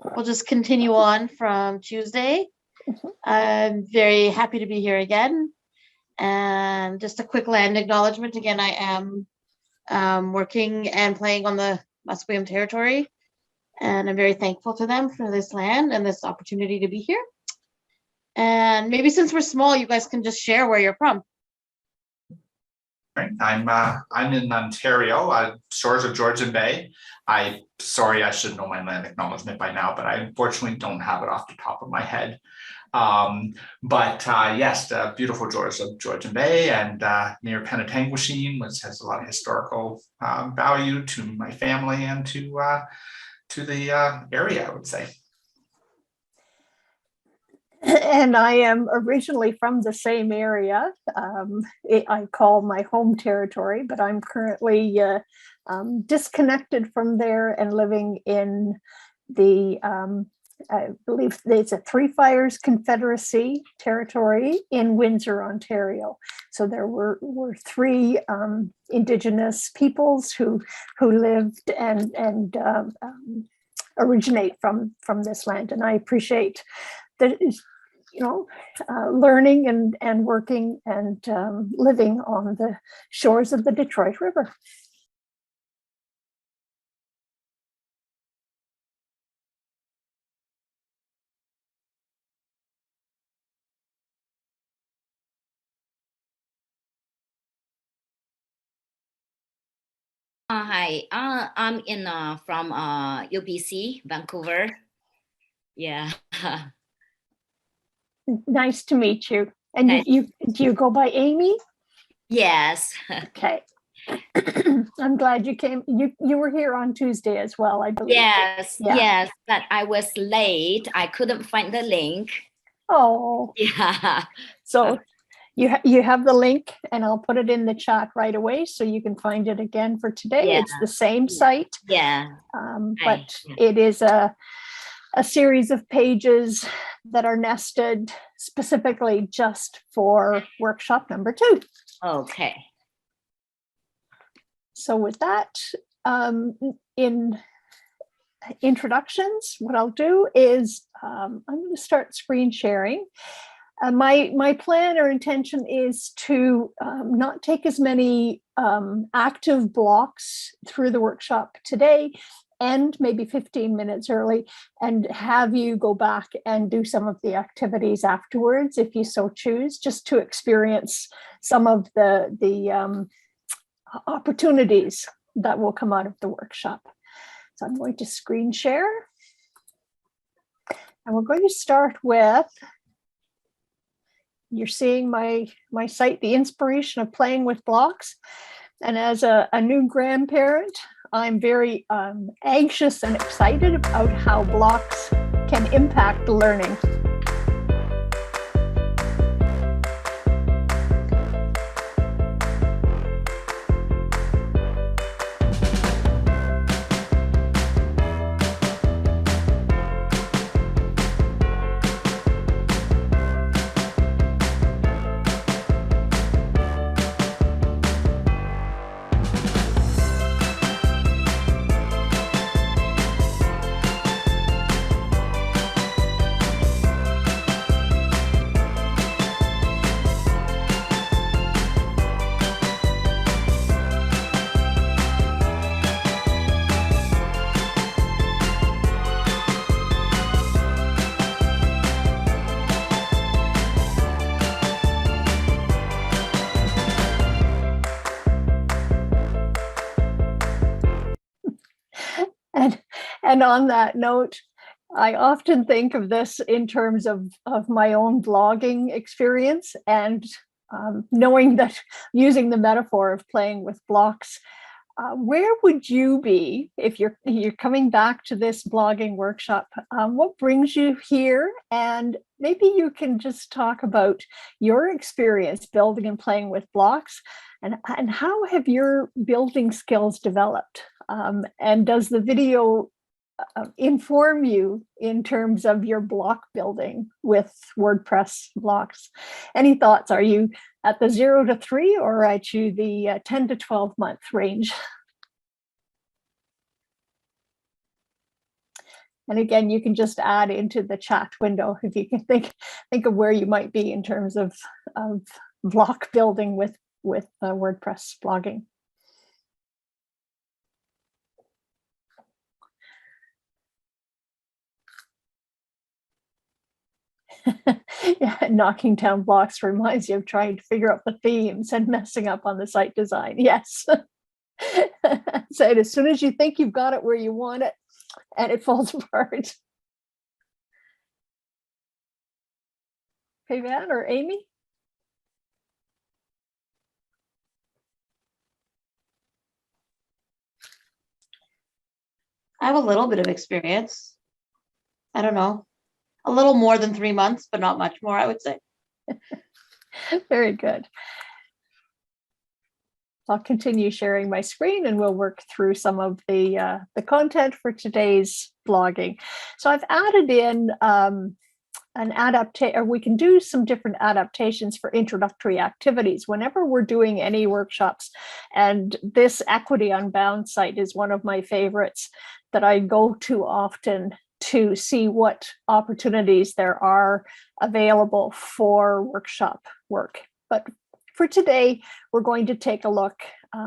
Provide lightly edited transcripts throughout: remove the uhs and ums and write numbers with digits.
we'll just continue on from Tuesday. I'm very happy to be here again. And just a quick land acknowledgement. Again, I am working and playing on the Musqueam territory. And I'm very thankful to them for this land and this opportunity to be here. And maybe since we're small, you guys can just share where you're from. Right. I'm in Ontario, shores of Georgian Bay. Sorry, I should know my land acknowledgement by now, but I unfortunately don't have it off the top of my head. Yes, the beautiful shores of Georgian Bay and near Penetanguishene, which has a lot of historical value to my family and to the area, I would say. And I am originally from the same area. I call my home territory, but I'm currently disconnected from there and living in the, I believe it's a Three Fires Confederacy territory in Windsor, Ontario. So there were three Indigenous peoples who lived and originate from this land. And I appreciate that, learning and working and living on the shores of the Detroit River. Hi, I'm from UBC, Vancouver. Yeah. Nice to meet you. And nice. do you go by Amy? Yes. Okay. I'm glad you came. You were here on Tuesday as well, I believe. Yes, yeah. Yes, but I was late. I couldn't find the link. Oh. Yeah. So you have the link, and I'll put it in the chat right away so you can find it again for today. Yeah. It's the same site. Yeah. But it is a series of pages that are nested specifically just for workshop number 2. Okay. So with that, in introductions, what I'll do is I'm going to start screen sharing. My plan or intention is to not take as many active blocks through the workshop today, and maybe 15 minutes early, and have you go back and do some of the activities afterwards, if you so choose, just to experience some of the opportunities that will come out of the workshop. So I'm going to screen share. And we're going to start with, you're seeing my site, The Inspiration of Playing with Blocks. And as a new grandparent, I'm very anxious and excited about how blocks can impact learning. And on that note, I often think of this in terms of my own blogging experience, and knowing that, using the metaphor of playing with blocks, where would you be if you're coming back to this blogging workshop? What brings you here? And maybe you can just talk about your experience building and playing with blocks, and how have your building skills developed? And does the video inform you in terms of your block building with WordPress blocks? Any thoughts? Are you at the 0 to 3 or at you the 10 to 12 month range? And again, you can just add into the chat window if you can think of where you might be in terms of block building with WordPress blogging. Yeah, knocking down blocks reminds you of trying to figure out the themes and messing up on the site design. Yes. So as soon as you think you've got it where you want it, and it falls apart. Okay, Van or Amy? I have a little bit of experience. I don't know, a little more than 3 months, but not much more, I would say. Very good. I'll continue sharing my screen and we'll work through some of the content for today's blogging. So I've added in an adaptation, or we can do some different adaptations for introductory activities whenever we're doing any workshops. And this Equity Unbound site is one of my favorites that I go to often to see what opportunities there are available for workshop work. But for today, we're going to take a look.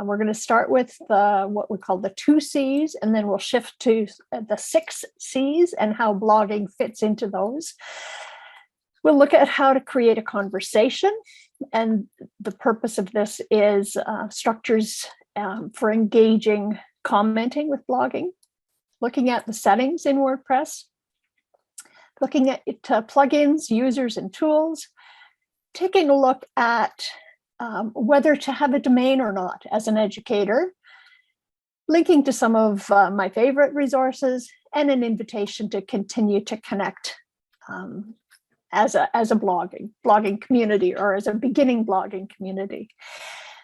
We're going to start with what we call the 2 C's, and then we'll shift to the 6 C's and how blogging fits into those. We'll look at how to create a conversation, and the purpose of this is structures for engaging commenting with blogging, looking at the settings in WordPress, looking at plugins, users, and tools, taking a look at whether to have a domain or not as an educator, linking to some of my favorite resources, and an invitation to continue to connect as a blogging community, or as a beginning blogging community.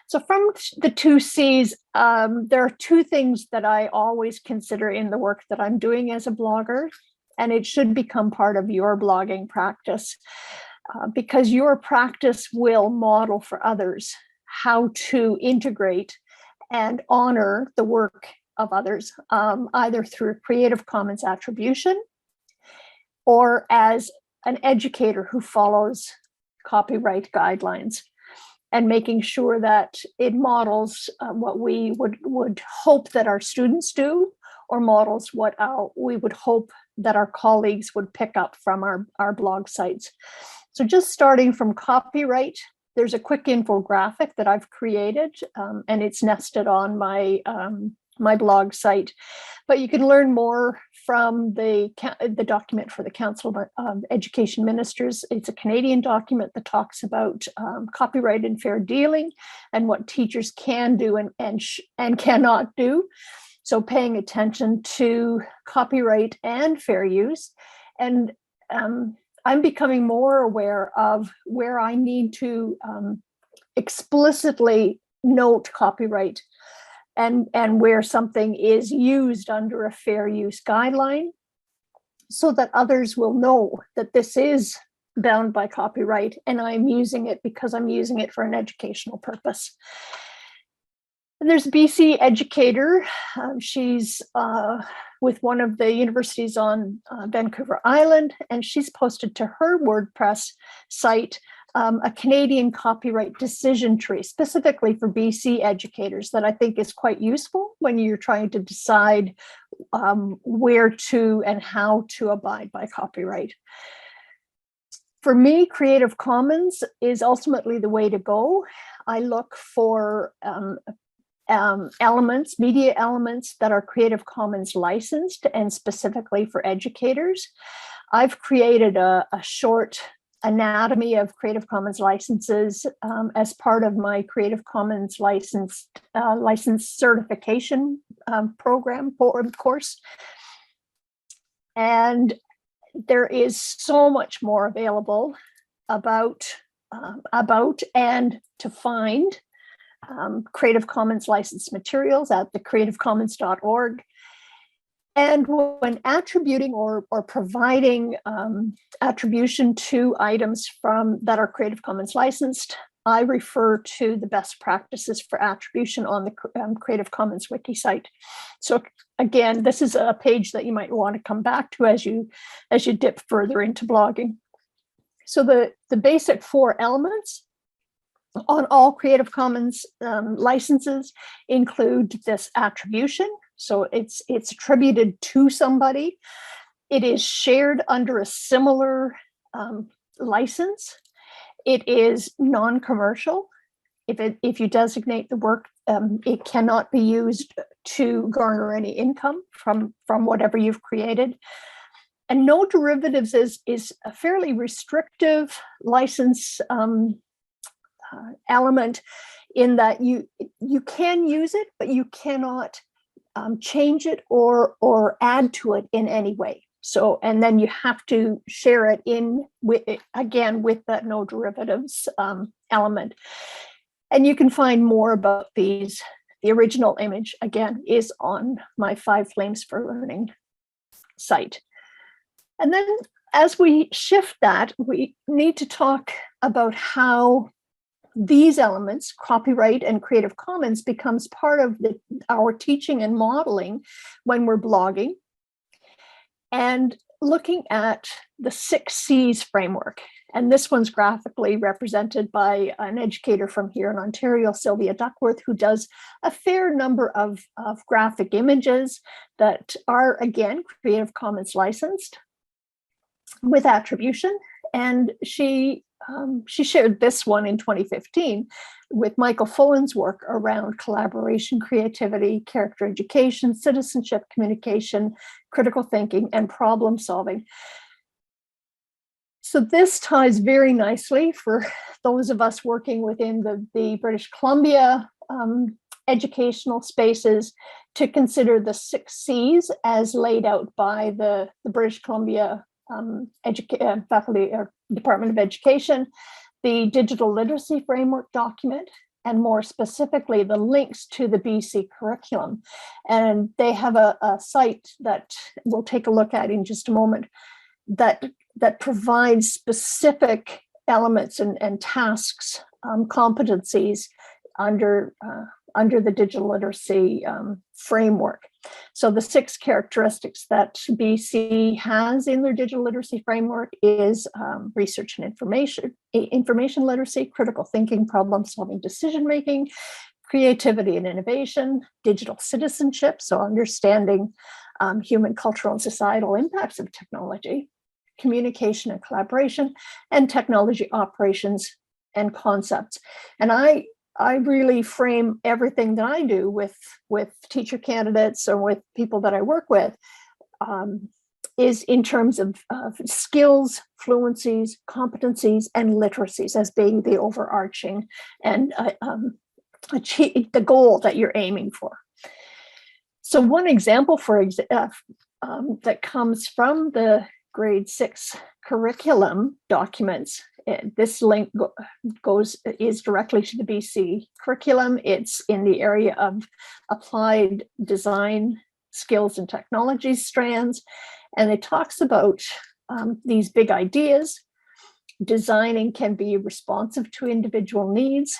So from the 2 C's, there are 2 things that I always consider in the work that I'm doing as a blogger, and it should become part of your blogging practice. Because your practice will model for others how to integrate and honor the work of others, either through Creative Commons attribution or as an educator who follows copyright guidelines, and making sure that it models what we would hope that our students do, or models what we would hope that our colleagues would pick up from our blog sites. So just starting from copyright, there's a quick infographic that I've created, and it's nested on my my blog site. But you can learn more from the document for the Council of Education Ministers. It's a Canadian document that talks about copyright and fair dealing and what teachers can do and cannot do. So paying attention to copyright and fair use. And I'm becoming more aware of where I need to explicitly note copyright and where something is used under a fair use guideline, so that others will know that this is bound by copyright and I'm using it because I'm using it for an educational purpose. And there's a BC educator. She's with one of the universities on Vancouver Island, and she's posted to her WordPress site a Canadian copyright decision tree specifically for BC educators that I think is quite useful when you're trying to decide where to and how to abide by copyright. For me, Creative Commons is ultimately the way to go. I look for elements, media elements that are Creative Commons licensed and specifically for educators. I've created a short anatomy of Creative Commons licenses as part of my Creative Commons license certification program course. And there is so much more available about and to find Creative Commons licensed materials at thecreativecommons.org. And when attributing or providing attribution to items that are Creative Commons licensed, I refer to the best practices for attribution on the Creative Commons Wiki site. So again, this is a page that you might want to come back to as you dip further into blogging. So the basic 4 elements on all Creative Commons licenses include this attribution. So it's attributed to somebody. It is shared under a similar license. It is non-commercial. If you designate the work, it cannot be used to garner any income from whatever you've created. And no derivatives is a fairly restrictive license element, in that you can use it, but you cannot change it or add to it in any way. So, and then you have to share it with that no derivatives element. And you can find more about these. The original image, again, is on my 5 Flames for Learning site. And then as we shift that, we need to talk about how these elements, copyright and Creative Commons, becomes part of our teaching and modeling when we're blogging, and looking at the 6 C's framework. And this one's graphically represented by an educator from here in Ontario, Sylvia Duckworth, who does a fair number of graphic images that are, again, Creative Commons licensed with attribution. And she shared this one in 2015 with Michael Fullen's work around collaboration, creativity, character education, citizenship, communication, critical thinking, and problem solving. So this ties very nicely for those of us working within the British Columbia educational spaces to consider the 6 C's as laid out by the British Columbia faculty or Department of Education, the digital literacy framework document, and more specifically, the links to the BC curriculum. And they have a site that we'll take a look at in just a moment that provides specific elements and tasks, competencies under the digital literacy framework. So the 6 characteristics that BC has in their digital literacy framework is research and information literacy, critical thinking, problem solving, decision making, creativity and innovation, digital citizenship, so understanding human, cultural, and societal impacts of technology, communication and collaboration, and technology operations and concepts. And I really frame everything that I do with teacher candidates or with people that I work with is in terms of skills, fluencies, competencies, and literacies as being the overarching and achieve the goal that you're aiming for. So one example that comes from the grade 6 curriculum documents, this link is directly to the BC curriculum. It's in the area of applied design skills and technologies strands. And it talks about these big ideas. Designing can be responsive to individual needs.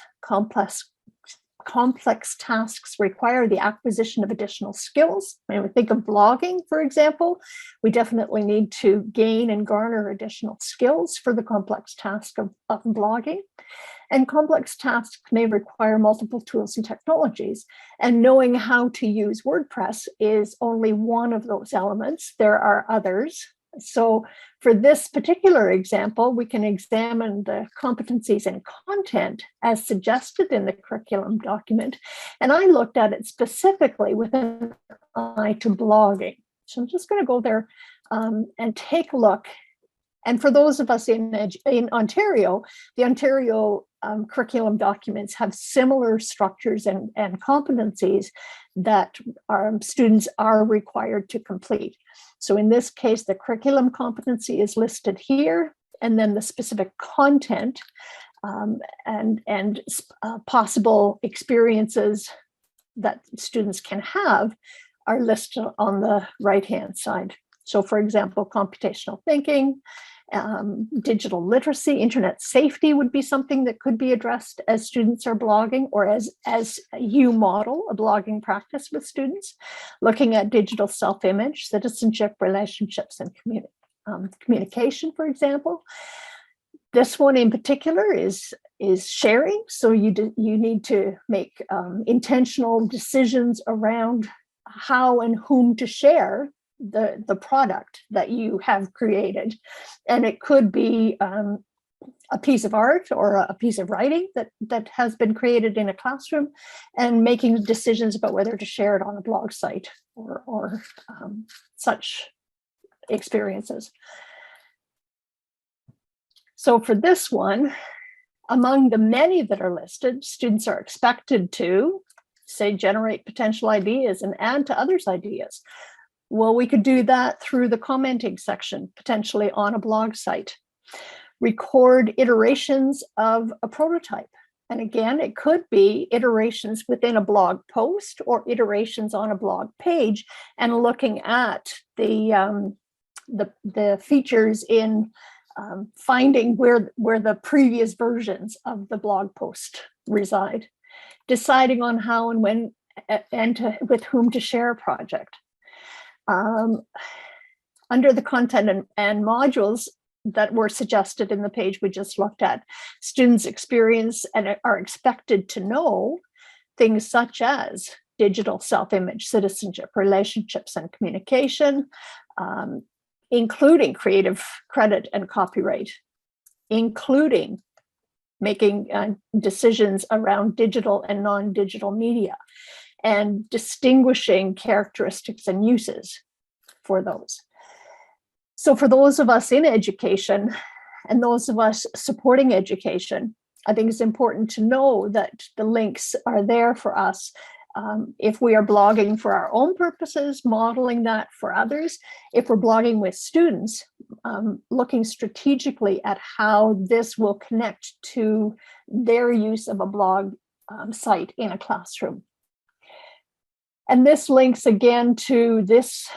Complex tasks require the acquisition of additional skills. When we think of blogging, for example, we definitely need to gain and garner additional skills for the complex task of blogging. And complex tasks may require multiple tools and technologies. And knowing how to use WordPress is only one of those elements. There are others. So for this particular example, we can examine the competencies and content as suggested in the curriculum document. And I looked at it specifically with an eye to blogging. So I'm just going to go there and take a look. And for those of us in Ontario, the Ontario curriculum documents have similar structures and competencies that our students are required to complete. So in this case, the curriculum competency is listed here, and then the specific content and possible experiences that students can have are listed on the right-hand side. So for example, computational thinking, Digital literacy, internet safety would be something that could be addressed as students are blogging, or as you model a blogging practice with students. Looking at digital self-image, citizenship, relationships, and communication, for example. This one in particular is sharing. So you need to make intentional decisions around how and whom to share the product that you have created. And it could be a piece of art or a piece of writing that has been created in a classroom, and making decisions about whether to share it on a blog site or such experiences. So for this one, among the many that are listed, students are expected to, say, generate potential ideas and add to others' ideas. Well, we could do that through the commenting section, potentially on a blog site. Record iterations of a prototype. And again, it could be iterations within a blog post or iterations on a blog page, and looking at the features in finding where the previous versions of the blog post reside, deciding on how and when and with whom to share a project. Under the content and modules that were suggested in the page we just looked at, students experience and are expected to know things such as digital self-image, citizenship, relationships, and communication, including creative credit and copyright, including making decisions around digital and non-digital media, and distinguishing characteristics and uses for those. So for those of us in education and those of us supporting education, I think it's important to know that the links are there for us if we are blogging for our own purposes, modeling that for others. If we're blogging with students, looking strategically at how this will connect to their use of a blog site in a classroom. And this links again to this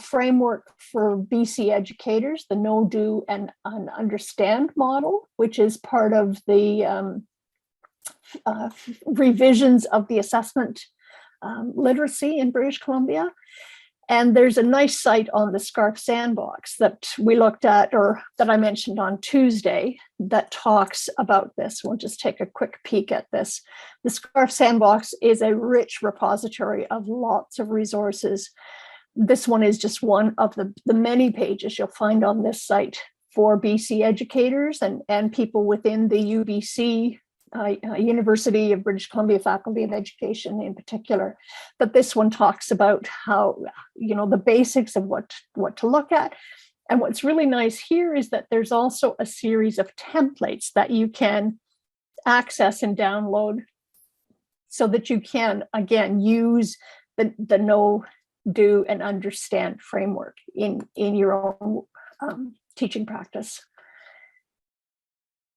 framework for BC educators, the Know, Do, and Understand model, which is part of the revisions of the assessment literacy in British Columbia. And there's a nice site on the SCARF Sandbox that we looked at, or that I mentioned on Tuesday, that talks about this. We'll just take a quick peek at this. The SCARF Sandbox is a rich repository of lots of resources. This one is just one of the many pages you'll find on this site for BC educators and people within the UBC University of British Columbia Faculty of Education in particular. But this one talks about how, the basics of what to look at. And what's really nice here is that there's also a series of templates that you can access and download so that you can, again, use the Know, Do, and Understand framework in your own teaching practice.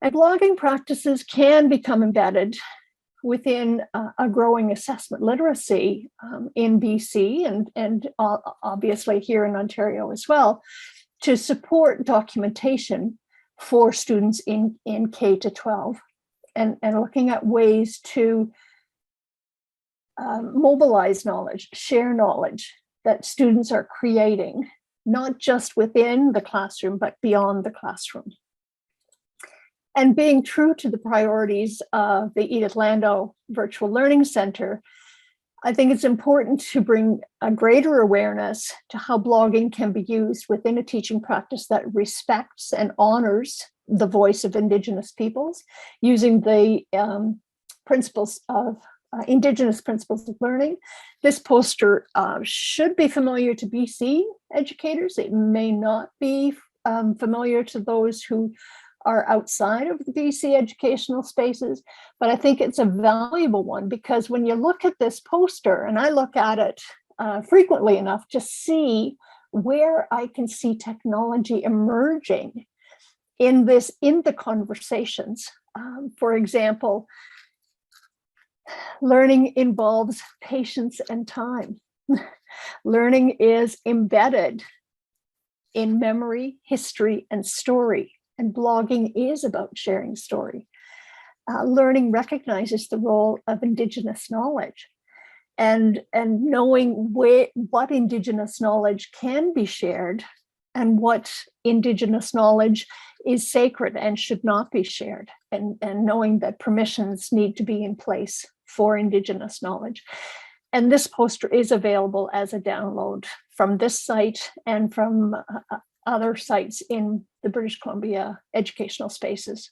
And blogging practices can become embedded within a growing assessment literacy in BC and obviously here in Ontario as well, to support documentation for students in K-12 and looking at ways to mobilize knowledge, share knowledge that students are creating, not just within the classroom, but beyond the classroom. And being true to the priorities of the Edith Lando Virtual Learning Center, I think it's important to bring a greater awareness to how blogging can be used within a teaching practice that respects and honors the voice of Indigenous peoples, using the principles of Indigenous principles of learning. This poster should be familiar to BC educators. It may not be familiar to those who are outside of the BC educational spaces, but I think it's a valuable one, because when you look at this poster, and I look at it frequently enough to see where I can see technology emerging in the conversations. For example, learning involves patience and time. Learning is embedded in memory, history, and story. And blogging is about sharing story. Learning recognizes the role of Indigenous knowledge and knowing what Indigenous knowledge can be shared and what Indigenous knowledge is sacred and should not be shared, and knowing that permissions need to be in place for Indigenous knowledge. And this poster is available as a download from this site and from other sites in the British Columbia educational spaces.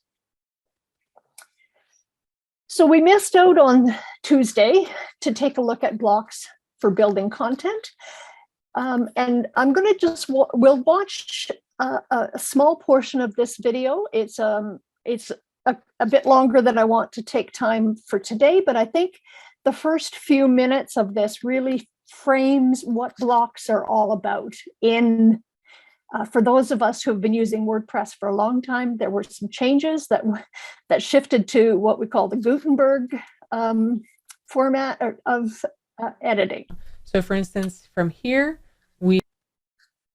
So we missed out on Tuesday to take a look at blocks for building content. And I'm going to we'll watch a small portion of this video. It's a bit longer than I want to take time for today, but I think the first few minutes of this really frames what blocks are all about. For those of us who have been using WordPress for a long time, there were some changes that shifted to what we call the Gutenberg format of editing. So for instance, from here,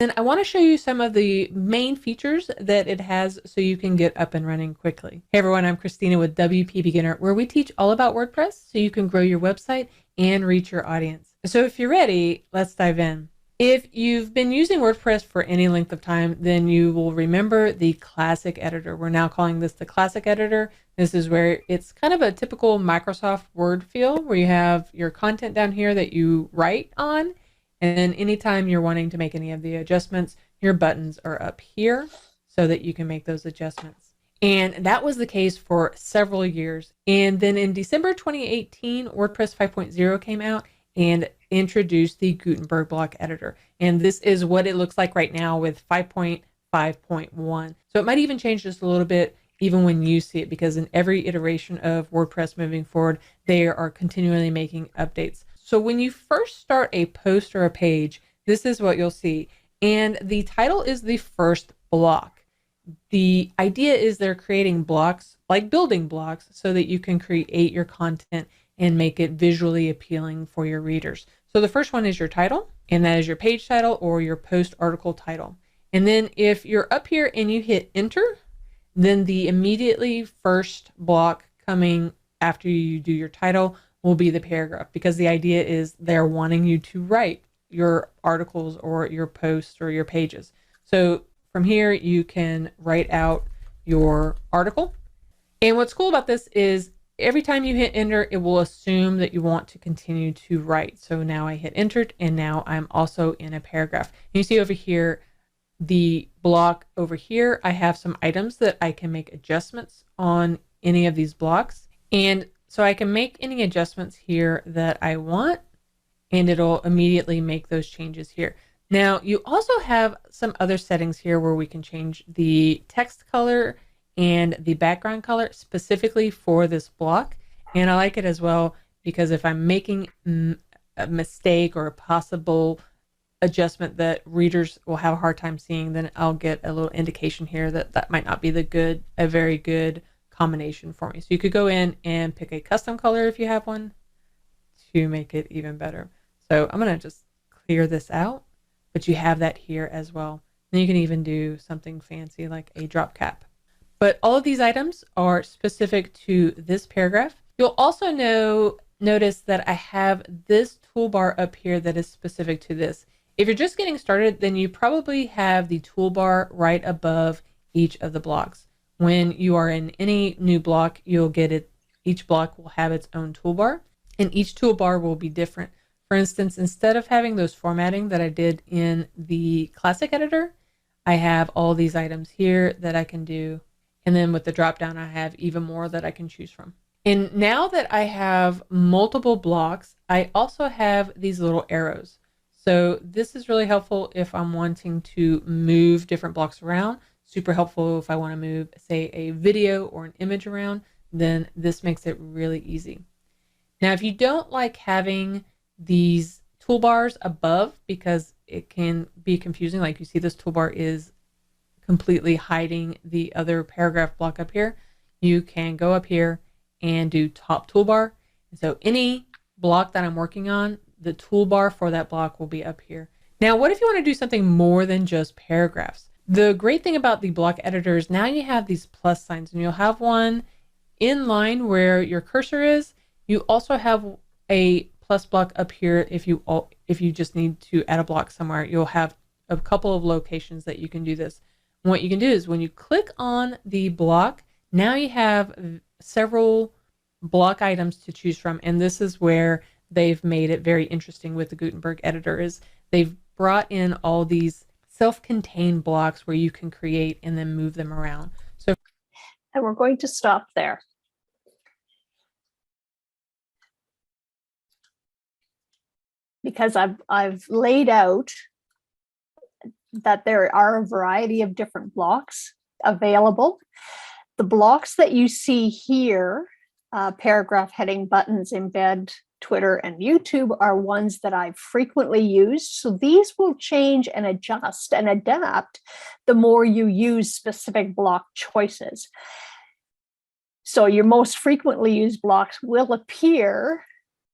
and I want to show you some of the main features that it has so you can get up and running quickly. Hey everyone, I'm Christina with WP Beginner, where we teach all about WordPress so you can grow your website and reach your audience. So if you're ready, let's dive in. If you've been using WordPress for any length of time, then you will remember the classic editor. We're now calling this the classic editor. This is where it's kind of a typical Microsoft Word feel, where you have your content down here that you write on. And then anytime you're wanting to make any of the adjustments, your buttons are up here so that you can make those adjustments. And that was the case for several years. And then in December 2018, WordPress 5.0 came out and introduced the Gutenberg block editor. And this is what it looks like right now with 5.5.1. So it might even change just a little bit even when you see it, because in every iteration of WordPress moving forward, they are continually making updates. So when you first start a post or a page, this is what you'll see. And the title is the first block. The idea is they're creating blocks, like building blocks, so that you can create your content and make it visually appealing for your readers. So the first one is your title, and that is your page title or your post article title. And then if you're up here and you hit enter, then the immediately first block coming after you do your title will be the paragraph, because the idea is they're wanting you to write your articles or your posts or your pages. So from here, you can write out your article. And what's cool about this is every time you hit enter, it will assume that you want to continue to write. So now I hit enter, and now I'm also in a paragraph. And you see over here, the block over here, I have some items that I can make adjustments on any of these blocks. And so I can make any adjustments here that I want, and it'll immediately make those changes here. Now, you also have some other settings here where we can change the text color and the background color specifically for this block. And I like it as well, because if I'm making a mistake or a possible adjustment that readers will have a hard time seeing, then I'll get a little indication here that that might not be a very good combination for me. So you could go in and pick a custom color if you have one to make it even better. So I'm going to just clear this out, but you have that here as well. Then you can even do something fancy like a drop cap. But all of these items are specific to this paragraph. You'll also notice that I have this toolbar up here that is specific to this. If you're just getting started, then you probably have the toolbar right above each of the blocks. When you are in any new block, you'll get it. Each block will have its own toolbar, and each toolbar will be different. For instance, instead of having those formatting that I did in the classic editor, I have all these items here that I can do. And then with the drop down, I have even more that I can choose from. And now that I have multiple blocks, I also have these little arrows. So this is really helpful if I'm wanting to move different blocks around. Super helpful if I want to move, say, a video or an image around, then this makes it really easy. Now, if you don't like having these toolbars above, because it can be confusing, like you see this toolbar is completely hiding the other paragraph block up here, you can go up here and do top toolbar. And so any block that I'm working on, the toolbar for that block will be up here. Now, what if you want to do something more than just paragraphs? The great thing about the block editor is now you have these plus signs, and you'll have one in line where your cursor is. You also have a plus block up here if you just need to add a block somewhere. You'll have a couple of locations that you can do this. And what you can do is when you click on the block, now you have several block items to choose from, and this is where they've made it very interesting with the Gutenberg editor. Is they've brought in all these self-contained blocks where you can create and then move them around. So, and we're going to stop there. Because I've laid out that there are a variety of different blocks available. The blocks that you see here, paragraph, heading, buttons, embed, Twitter, and YouTube, are ones that I've frequently used. So these will change and adjust and adapt the more you use specific block choices. So your most frequently used blocks will appear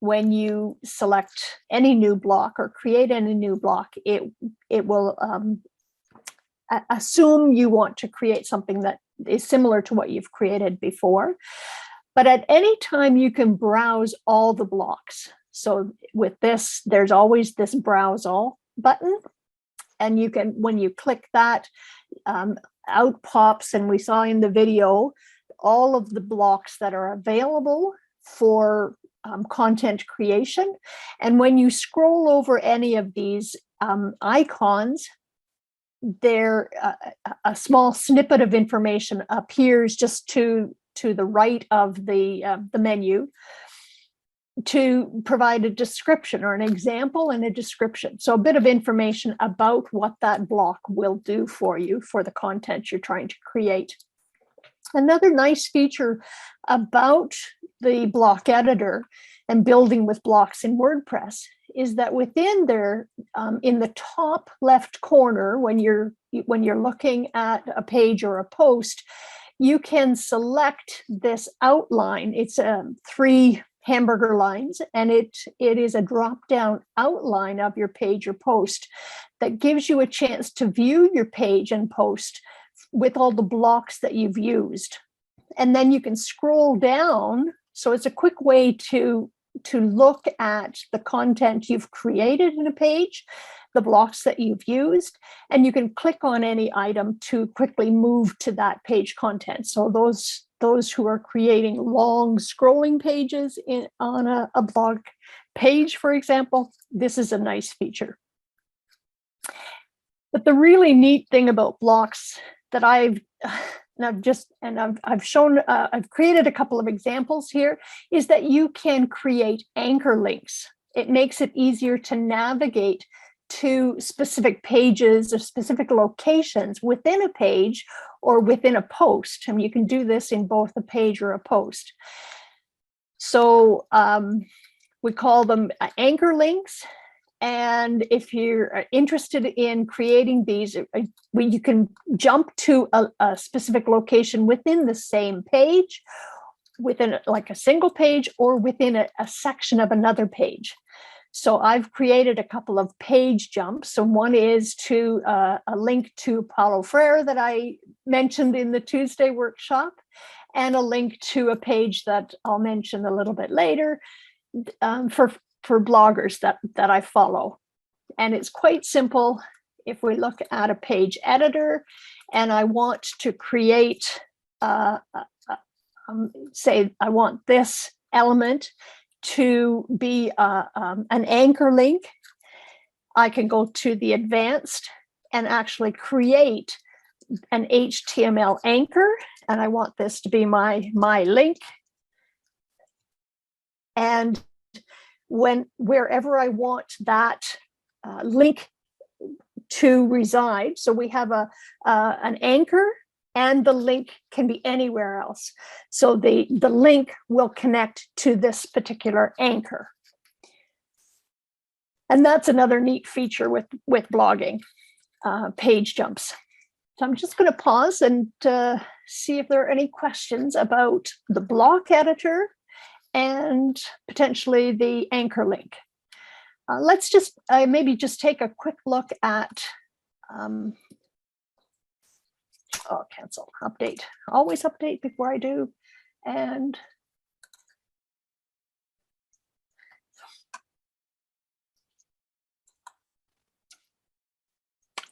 when you select any new block or create any new block. It will assume you want to create something that is similar to what you've created before. But at any time, you can browse all the blocks. So with this, there's always this browse all button. And you can, when you click that, out pops, and we saw in the video, all of the blocks that are available for content creation. And when you scroll over any of these icons, there a small snippet of information appears just to the right of the menu to provide a description or an example and a description. So a bit of information about what that block will do for you for the content you're trying to create. Another nice feature about the block editor and building with blocks in WordPress is that within there, in the top left corner, when you're looking at a page or a post, you can select this outline. It's 3 hamburger lines, and it is a drop-down outline of your page or post that gives you a chance to view your page and post with all the blocks that you've used. And then you can scroll down. So it's a quick way to look at the content you've created in a page, the blocks that you've used, and you can click on any item to quickly move to that page content. So those who are creating long scrolling pages on a blog page, for example, this is a nice feature. But the really neat thing about blocks that I've shown, I've created a couple of examples here, is that you can create anchor links. It makes it easier to navigate to specific pages or specific locations within a page or within a post. And you can do this in both a page or a post. So we call them anchor links. And if you're interested in creating these, you can jump to a specific location within the same page, within like a single page, or within a section of another page. So I've created a couple of page jumps. So one is to a link to Paulo Freire that I mentioned in the Tuesday workshop, and a link to a page that I'll mention a little bit later for bloggers that I follow. And it's quite simple. If we look at a page editor and I want to create, say I want this element to be an anchor link, I can go to the advanced and actually create an HTML anchor. And I want this to be my link. And wherever I want that link to reside, so we have an anchor, and the link can be anywhere else. So the link will connect to this particular anchor. And that's another neat feature with blogging, page jumps. So I'm just going to pause and see if there are any questions about the block editor and potentially the anchor link. let's just maybe just take a quick look at, cancel, update. Always update before I do. And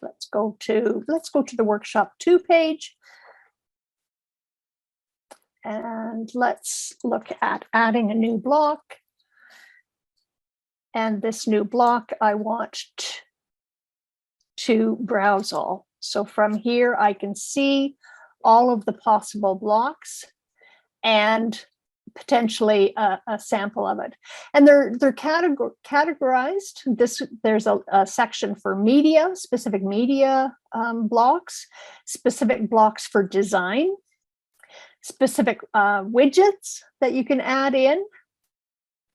let's go to the workshop 2 page. And let's look at adding a new block. And this new block, I want to browse all. So from here, I can see all of the possible blocks and potentially a sample of it. And they're categorized. There's a section for media, specific media blocks, specific blocks for design, specific widgets that you can add in,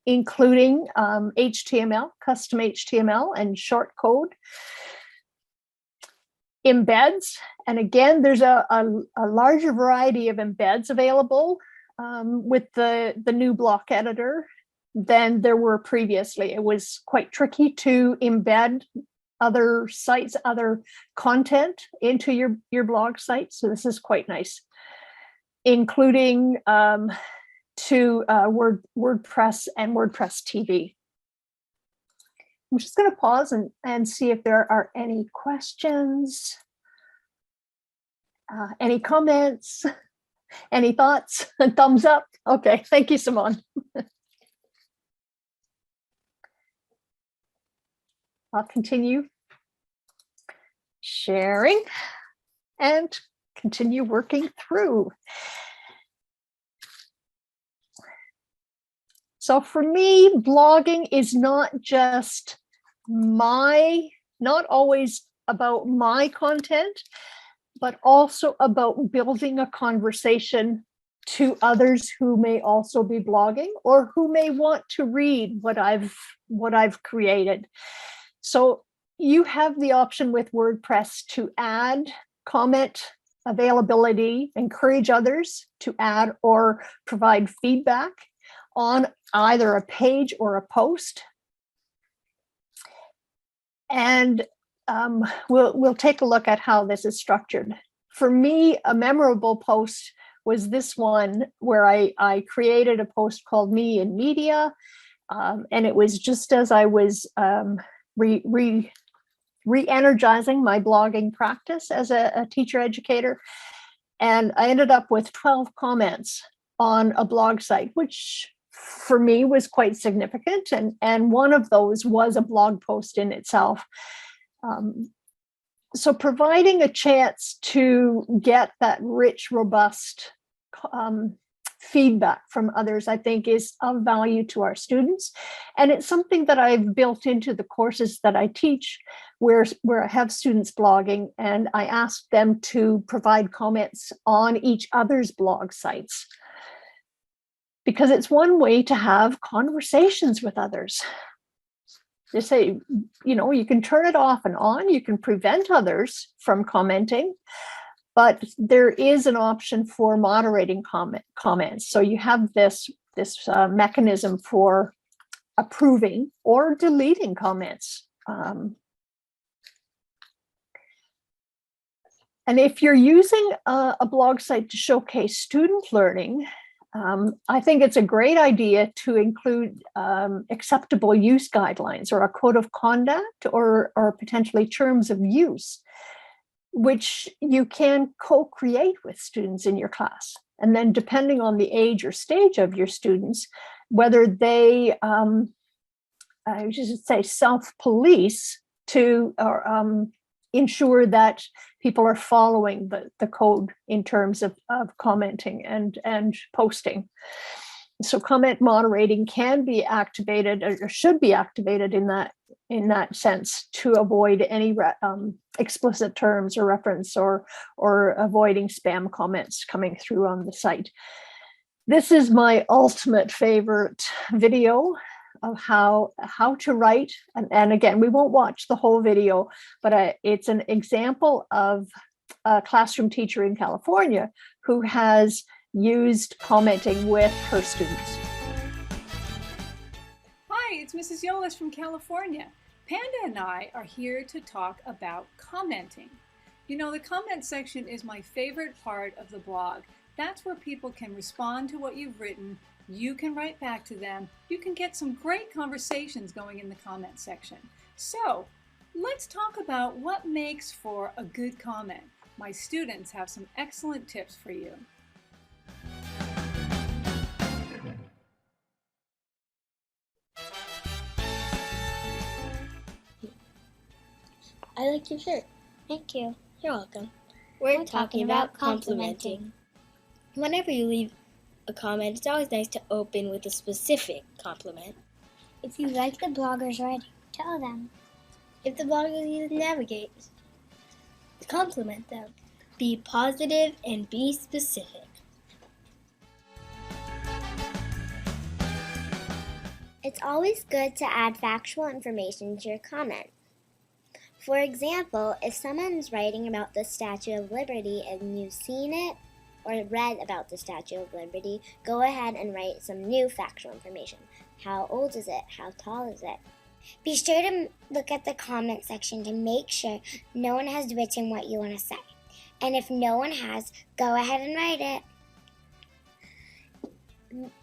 including HTML, custom HTML and short code, embeds. And again, there's a larger variety of embeds available with the new block editor than there were previously. It was quite tricky to embed other sites, other content into your blog site. So this is quite nice, including to WordPress and WordPress TV. I'm just going to pause and see if there are any questions, any comments, any thoughts, thumbs up. Okay, thank you, Simone. I'll continue sharing and continue working through. So for me, blogging is not just not always about my content, but also about building a conversation to others who may also be blogging or who may want to read what I've created. So you have the option with WordPress to add comment availability, encourage others to add or provide feedback on either a page or a post. And we'll take a look at how this is structured. For me, a memorable post was this one where I created a post called Me in Media. And it was just as I was re-energizing my blogging practice as a teacher educator. And I ended up with 12 comments on a blog site, which for me was quite significant. And one of those was a blog post in itself. So providing a chance to get that rich, robust feedback from others, I think, is of value to our students. And it's something that I've built into the courses that I teach, where I have students blogging, and I ask them to provide comments on each other's blog sites, because it's one way to have conversations with others. They say, you can turn it off and on, you can prevent others from commenting, but there is an option for moderating comments. So you have this mechanism for approving or deleting comments. And if you're using a blog site to showcase student learning, I think it's a great idea to include acceptable use guidelines or a code of conduct or potentially terms of use, which you can co-create with students in your class. And then depending on the age or stage of your students, whether they, I should say, self-police to ensure that people are following the code in terms of commenting and posting. So comment moderating can be activated or should be activated in that sense to avoid any explicit terms or reference or avoiding spam comments coming through on the site. This is my ultimate favorite video of how to write. And again, we won't watch the whole video, but it's an example of a classroom teacher in California who has used commenting with her students. Hi, it's Mrs. Yolis from California. Panda and I are here to talk about commenting. You know, the comment section is my favorite part of the blog. That's where people can respond to what you've written. You can write back to them. You can get some great conversations going in the comment section. So let's talk about what makes for a good comment. My students have some excellent tips for you. I like your shirt. Thank you. You're welcome. We're talking about complimenting. Whenever you leave a comment, it's always nice to open with a specific compliment. If you like the blogger's writing, tell them. If the blogger uses navigate, compliment them. Be positive and be specific. It's always good to add factual information to your comment. For example, if someone's writing about the Statue of Liberty and you've seen it or read about the Statue of Liberty, go ahead and write some new factual information. How old is it? How tall is it? Be sure to look at the comment section to make sure no one has written what you want to say. And if no one has, go ahead and write it.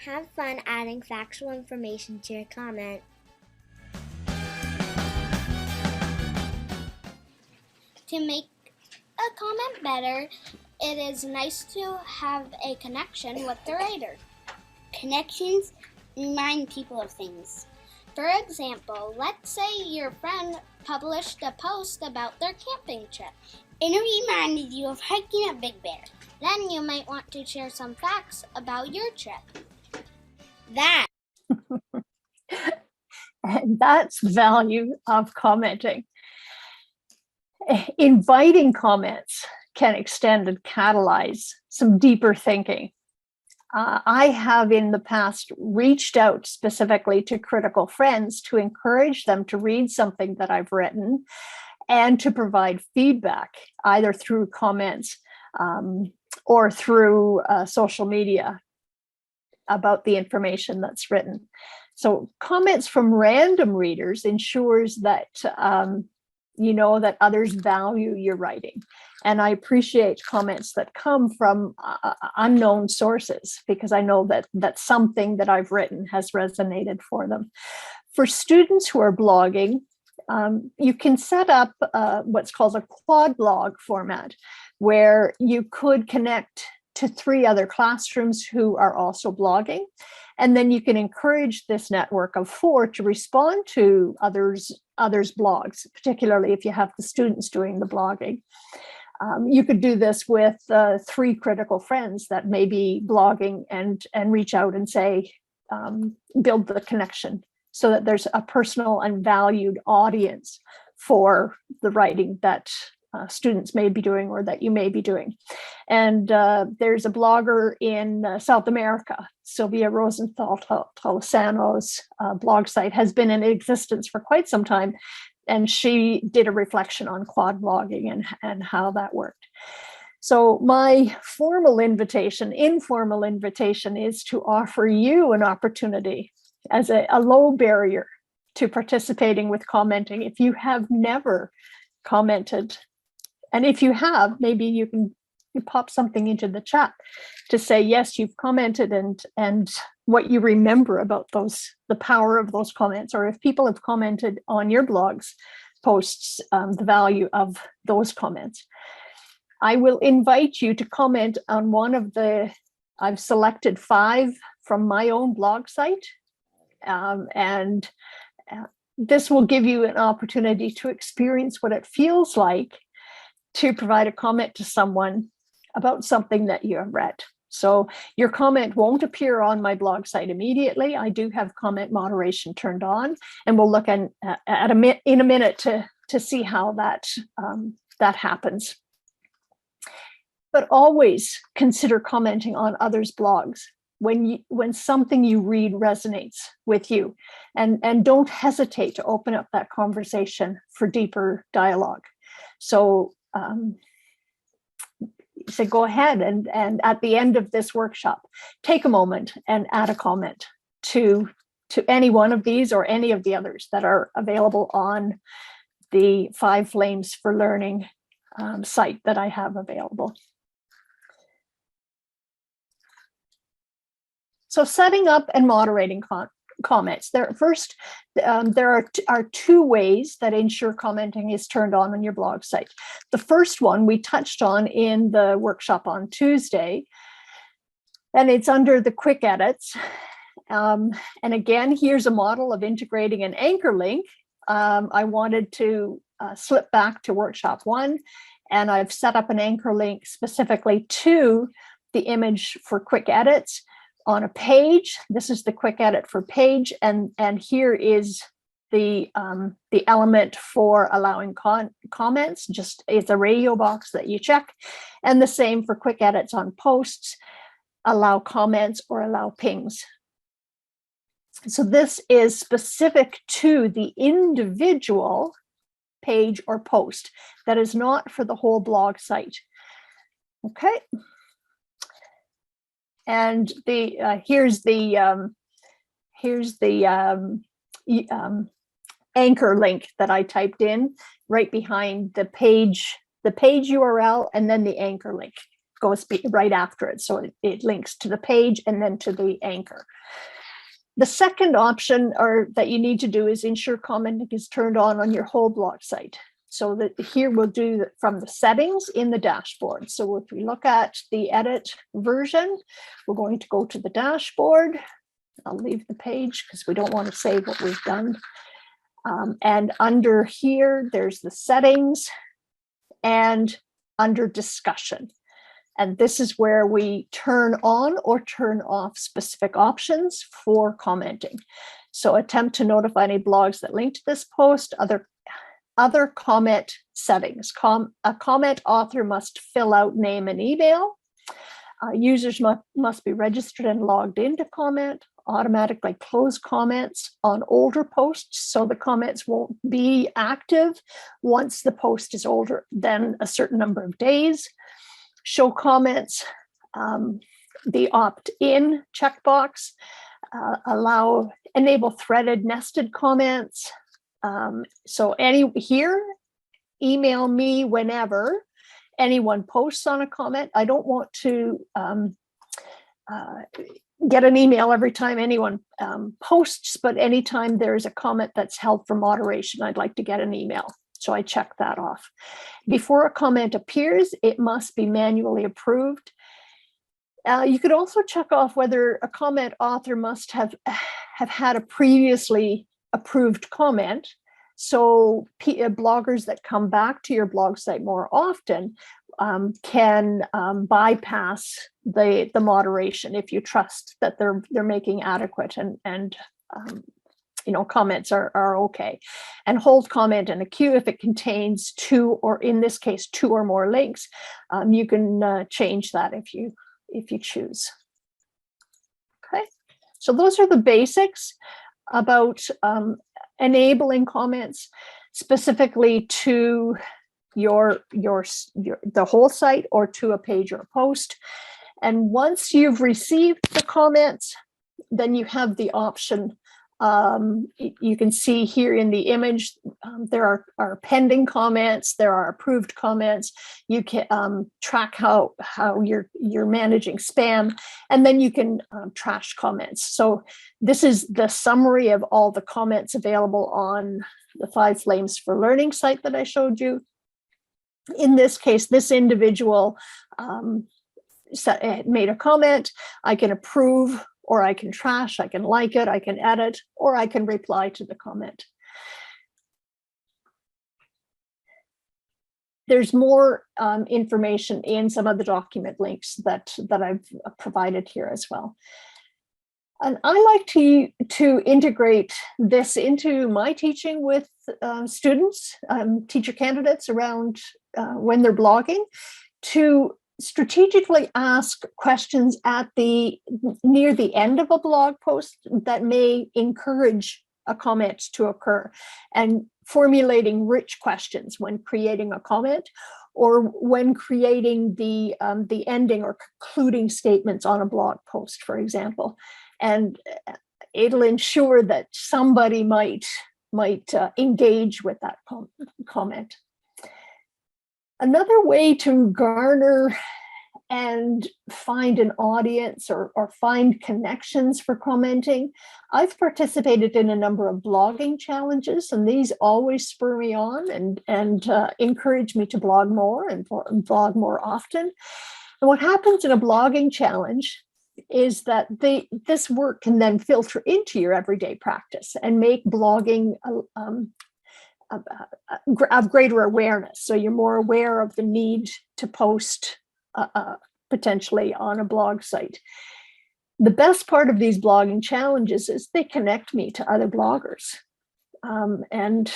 Have fun adding factual information to your comment. To make a comment better, it is nice to have a connection with the writer. Connections remind people of things. For example, let's say your friend published a post about their camping trip and it reminded you of hiking at Big Bear. Then you might want to share some facts about your trip. And that's the value of commenting. Inviting comments can extend and catalyze some deeper thinking. I have in the past reached out specifically to critical friends to encourage them to read something that I've written and to provide feedback, either through comments or through social media about the information that's written. So comments from random readers ensures that you know that others value your writing. And I appreciate comments that come from unknown sources because I know that something that I've written has resonated for them. For students who are blogging, you can set up what's called a quad blog format, where you could connect to 3 other classrooms who are also blogging. And then you can encourage this network of 4 to respond to others' blogs, particularly if you have the students doing the blogging. You could do this with 3 critical friends that may be blogging and reach out and say, build the connection so that there's a personal and valued audience for the writing that students may be doing or that you may be doing. And there's a blogger in South America, Sylvia Rosenthal Tolosano's blog site has been in existence for quite some time. And she did a reflection on quad blogging and how that worked. So my informal invitation is to offer you an opportunity as a low barrier to participating with commenting. If you have never commented, and if you have, maybe you can pop something into the chat to say, yes, you've commented and what you remember about the power of those comments, or if people have commented on your blogs posts, the value of those comments. I will invite you to comment on one of I've selected 5 from my own blog site. And this will give you an opportunity to experience what it feels like to provide a comment to someone about something that you have read. So your comment won't appear on my blog site immediately. I do have comment moderation turned on, and we'll look in a minute to see how that happens. But always consider commenting on others' blogs when something you read resonates with you, and don't hesitate to open up that conversation for deeper dialogue. So go ahead and at the end of this workshop, take a moment and add a comment to to any one of these or any of the others that are available on the 5 Flames for Learning site that I have available. So setting up and moderating comments. There are 2 ways that ensure commenting is turned on your blog site. The first one we touched on in the workshop on Tuesday, and it's under the quick edits. And again, here's a model of integrating an anchor link. I wanted to slip back to workshop 1, and I've set up an anchor link specifically to the image for quick edits on a page. This is the quick edit for page, and here is the element for allowing comments. Just it's a radio box that you check, and the same for quick edits on posts, allow comments or allow pings. So this is specific to the individual page or post. That is not for the whole blog site. Okay. And here's the anchor link that I typed in right behind the page URL, and then the anchor link goes right after it. So it links to the page and then to the anchor. The second option that you need to do is ensure commenting is turned on your whole blog site. So that here we'll do from the settings in the dashboard. So if we look at the edit version, we're going to go to the dashboard. I'll leave the page because we don't want to save what we've done. And under here, there's the settings and under discussion. And this is where we turn on or turn off specific options for commenting. So attempt to notify any blogs that link to this post, other comment settings. A comment author must fill out name and email. Users must be registered and logged into comment. Automatically close comments on older posts, so the comments won't be active once the post is older than a certain number of days. Show comments, the opt-in checkbox, enable threaded nested comments. So email me whenever anyone posts on a comment. I don't want to get an email every time anyone posts, but anytime there's a comment that's held for moderation, I'd like to get an email. So I check that off. Before a comment appears, it must be manually approved. You could also check off whether a comment author must have had a previously approved comment. So bloggers that come back to your blog site more often can bypass the moderation if you trust that they're making adequate and comments are okay. And hold comment in a queue if it contains 2, or in this case 2 or more links. You can change that if you choose. Okay, so those are the basics about enabling comments specifically to the whole site or to a page or a post. And once you've received the comments, then you have the option. You can see here in the image, there are pending comments, there are approved comments. You can track how you're managing spam, and then you can trash comments. So this is the summary of all the comments available on the 5 Flames for Learning site that I showed you. In this case, this individual made a comment. I can approve, or I can trash, I can like it, I can edit, or I can reply to the comment. There's more information in some of the document links that I've provided here as well. And I like to integrate this into my teaching with students, teacher candidates around when they're blogging, to strategically ask questions near the end of a blog post that may encourage a comment to occur, and formulating rich questions when creating a comment or when creating the ending or concluding statements on a blog post, for example. And it'll ensure that somebody might engage with that comment. Another way to garner and find an audience or find connections for commenting. I've participated in a number of blogging challenges, and these always spur me on and encourage me to blog more and blog more often. And what happens in a blogging challenge is that this work can then filter into your everyday practice and make blogging of greater awareness. So you're more aware of the need to post potentially on a blog site. The best part of these blogging challenges is they connect me to other bloggers. And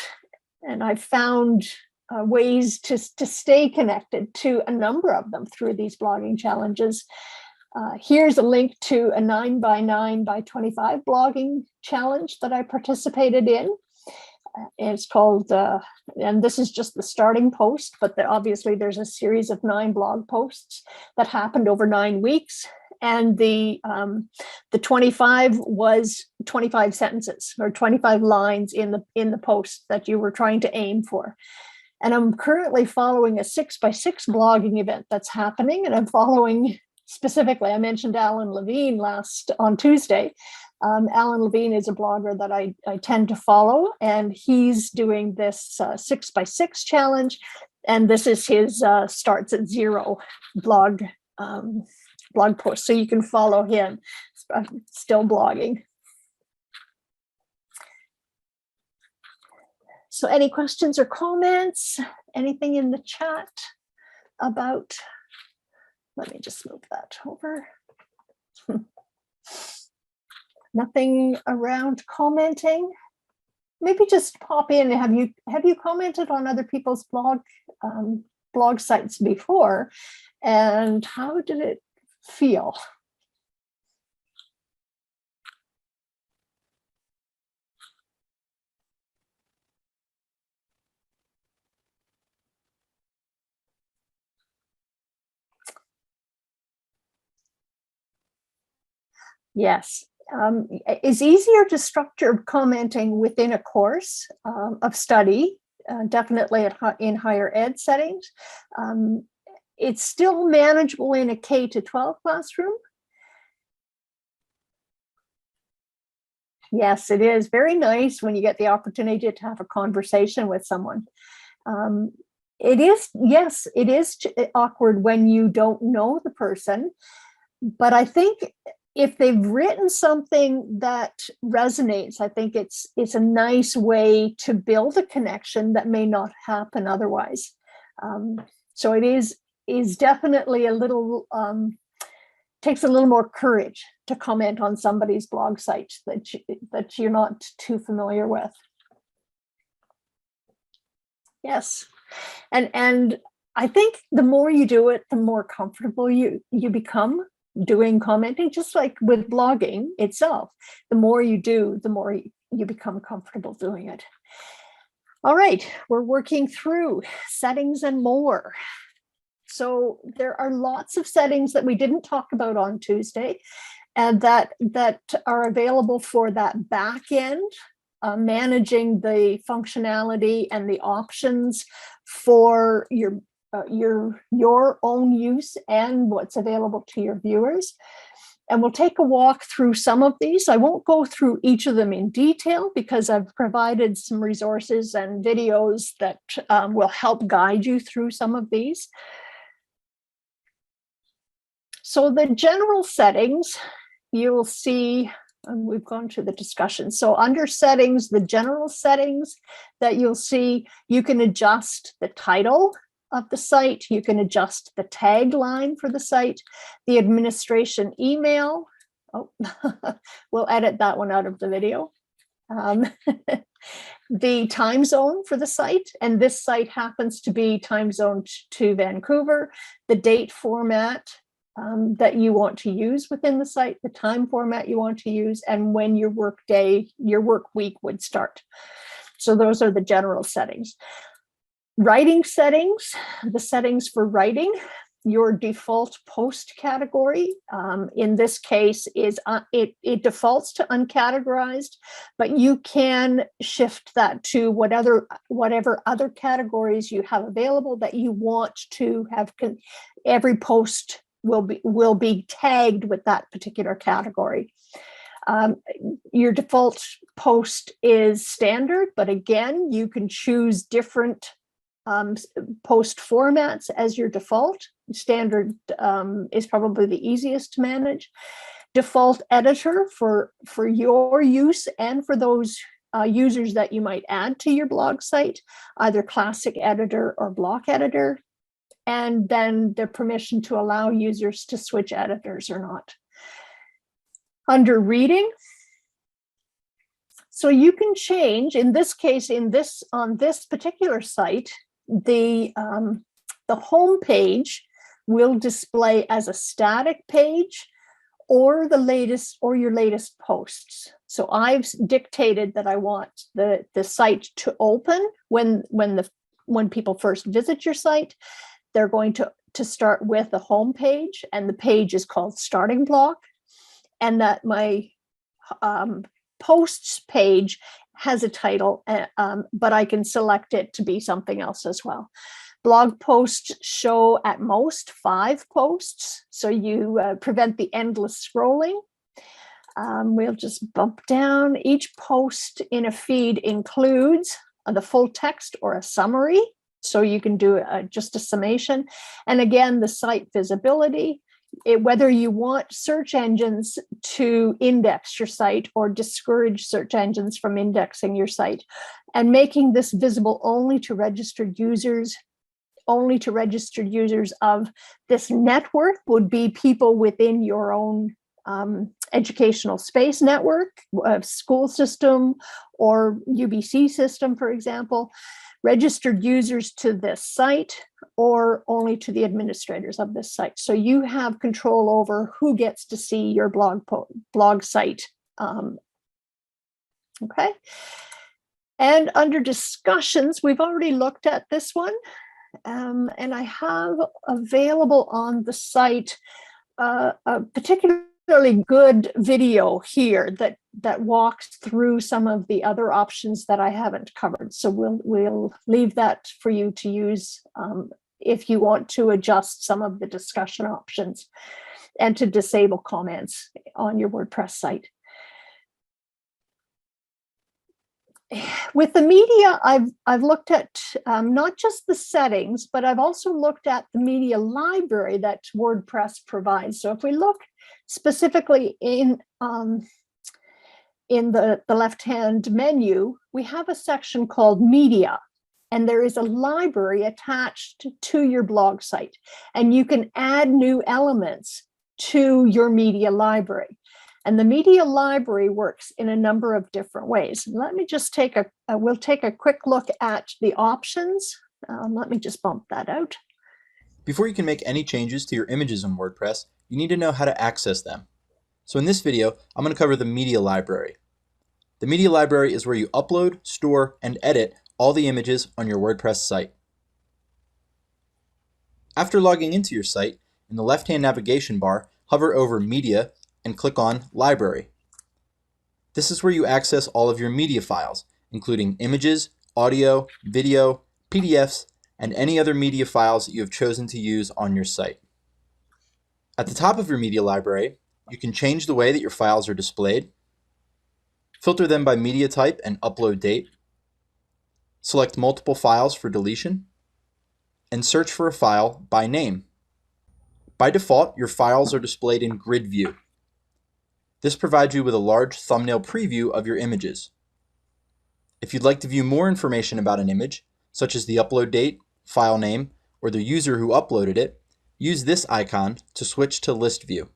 I've found ways to stay connected to a number of them through these blogging challenges. Here's a link to a 9x9x25 blogging challenge that I participated in. It's called, and this is just the starting post, but obviously there's a series of 9 blog posts that happened over 9 weeks. And the 25 was 25 sentences or 25 lines in the post that you were trying to aim for. And I'm currently following a 6x6 blogging event that's happening, and I'm following specifically, I mentioned Alan Levine on Tuesday. Alan Levine is a blogger that I tend to follow, and he's doing this 6x6 challenge. And this is his starts at 0 blog post. So you can follow him, still blogging. So any questions or comments? Anything in the chat about, let me just move that over. Nothing around commenting. Maybe just pop in. Have you commented on other people's blog sites before, and how did it feel? Yes. It's easier to structure commenting within a course of study, definitely in higher ed settings. It's still manageable in a K-12 classroom. Yes, it is very nice when you get the opportunity to have a conversation with someone. It is awkward when you don't know the person, but I think if they've written something that resonates, I think it's a nice way to build a connection that may not happen otherwise. So it is definitely a little, takes a little more courage to comment on somebody's blog site that you're not too familiar with. Yes, and I think the more you do it, the more comfortable you become doing commenting, just like with blogging itself. The more you do, the more you become comfortable doing it. All right, we're working through settings and more. So there are lots of settings that we didn't talk about on Tuesday, and that are available for that back end, managing the functionality and the options for your own use and what's available to your viewers. And we'll take a walk through some of these. I won't go through each of them in detail because I've provided some resources and videos that will help guide you through some of these. So the general settings, you'll see, and we've gone to the discussion. So under settings, the general settings that you'll see, you can adjust the title of the site, you can adjust the tagline for the site, the administration email. Oh, we'll edit that one out of the video. The time zone for the site, and this site happens to be time zone to Vancouver, the date format that you want to use within the site, the time format you want to use, and when your work week would start. So those are the general settings. Writing settings, the settings for writing. your default post category. In this case, is it defaults to uncategorized, but you can shift that to whatever other categories you have available that you want to have. Every post will be tagged with that particular category. Your default post is standard, but again, you can choose different post formats as your default. Standard is probably the easiest to manage. Default editor for your use and for those users that you might add to your blog site, either classic editor or block editor, and then the permission to allow users to switch editors or not. Under reading, so you can change, in this case, on this particular site, the home page will display as a static page or your latest posts. So I've dictated that I want the site to open when people first visit your site. They're going to start with the home page, and the page is called starting block, and that my posts page has a title, but I can select it to be something else as well. Blog posts show at most 5 posts, so you prevent the endless scrolling. We'll just bump down. Each post in a feed includes the full text or a summary, so you can do just a summation. And again, the site visibility, whether you want search engines to index your site or discourage search engines from indexing your site, and making this visible only to registered users. Only to registered users of this network would be people within your own educational space network, school system or UBC system, for example. Registered users to this site or only to the administrators of this site. So you have control over who gets to see your blog site. Okay. And under discussions, we've already looked at this one. And I have available on the site a particularly good video here that walks through some of the other options that I haven't covered. So we'll leave that for you to use if you want to adjust some of the discussion options and to disable comments on your WordPress site. With the media, I've looked at not just the settings, but I've also looked at the media library that WordPress provides. So if we look specifically in the left-hand menu, we have a section called Media, and there is a library attached to your blog site, and you can add new elements to your media library. And the media library works in a number of different ways. Let me just we'll take a quick look at the options. Let me just bump that out. Before you can make any changes to your images in WordPress, you need to know how to access them. So in this video, I'm going to cover the media library. The media library is where you upload, store, and edit all the images on your WordPress site. After logging into your site, in the left-hand navigation bar, hover over Media and click on Library. This is where you access all of your media files, including images, audio, video, PDFs, and any other media files that you have chosen to use on your site. At the top of your media library, you can change the way that your files are displayed, filter them by media type and upload date, select multiple files for deletion, and search for a file by name. By default, your files are displayed in grid view. This provides you with a large thumbnail preview of your images. If you'd like to view more information about an image, such as the upload date, file name, or the user who uploaded it, use this icon to switch to list view.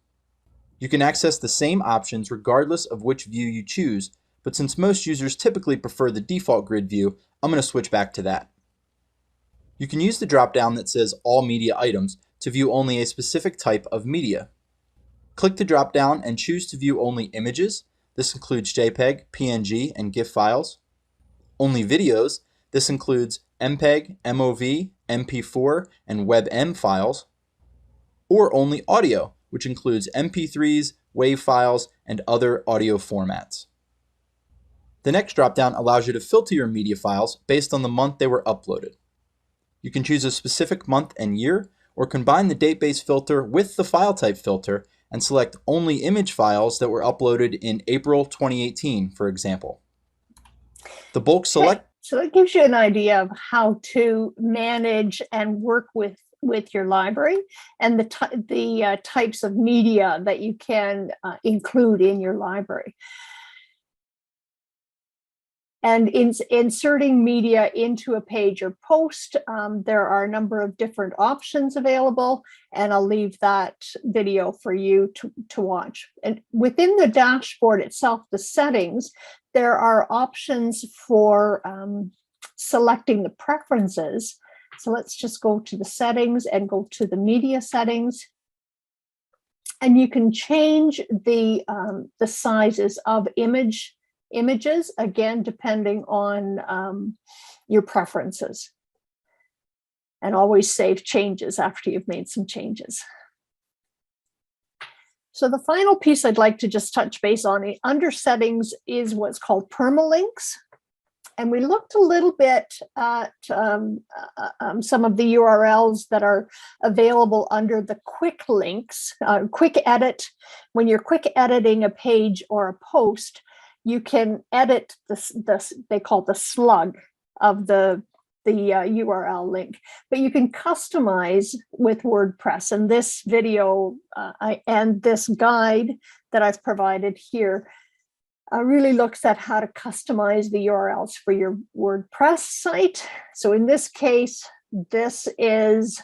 You can access the same options regardless of which view you choose, but since most users typically prefer the default grid view, I'm going to switch back to that. You can use the drop-down that says All Media Items to view only a specific type of media. Click the drop-down and choose to view only images. This includes JPEG, PNG, and GIF files. Only videos. This includes MPEG, MOV, MP4, and WebM files. or only audio, which includes MP3s, WAV files, and other audio formats. The next dropdown allows you to filter your media files based on the month they were uploaded. You can choose a specific month and year, or combine the date-based filter with the file type filter and select only image files that were uploaded in April 2018, for example. The bulk select. So it gives you an idea of how to manage and work with your library and the types of media that you can include in your library. And inserting media into a page or post, there are a number of different options available, and I'll leave that video for you to watch. And within the dashboard itself, the settings, there are options for selecting the preferences. So let's just go to the settings and go to the media settings. And you can change the sizes of images, again, depending on your preferences. And always save changes after you've made some changes. So the final piece I'd like to just touch base on under settings is what's called permalinks. And we looked a little bit at some of the URLs that are available under the quick links, quick edit. When you're quick editing a page or a post, you can edit this they call it the slug of the URL link, but you can customize with WordPress. And this video and this guide that I've provided here really looks at how to customize the URLs for your WordPress site. So in this case, this is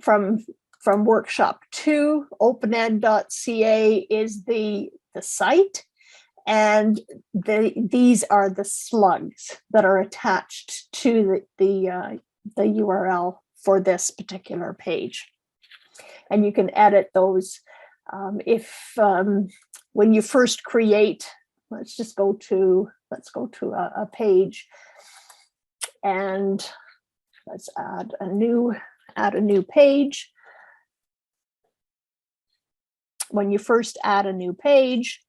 from workshop 2, opened.ca is the site. And these are the slugs that are attached to the URL for this particular page. And you can edit those when you first create. Let's go to a page, and let's add a new page. When you first add a new page,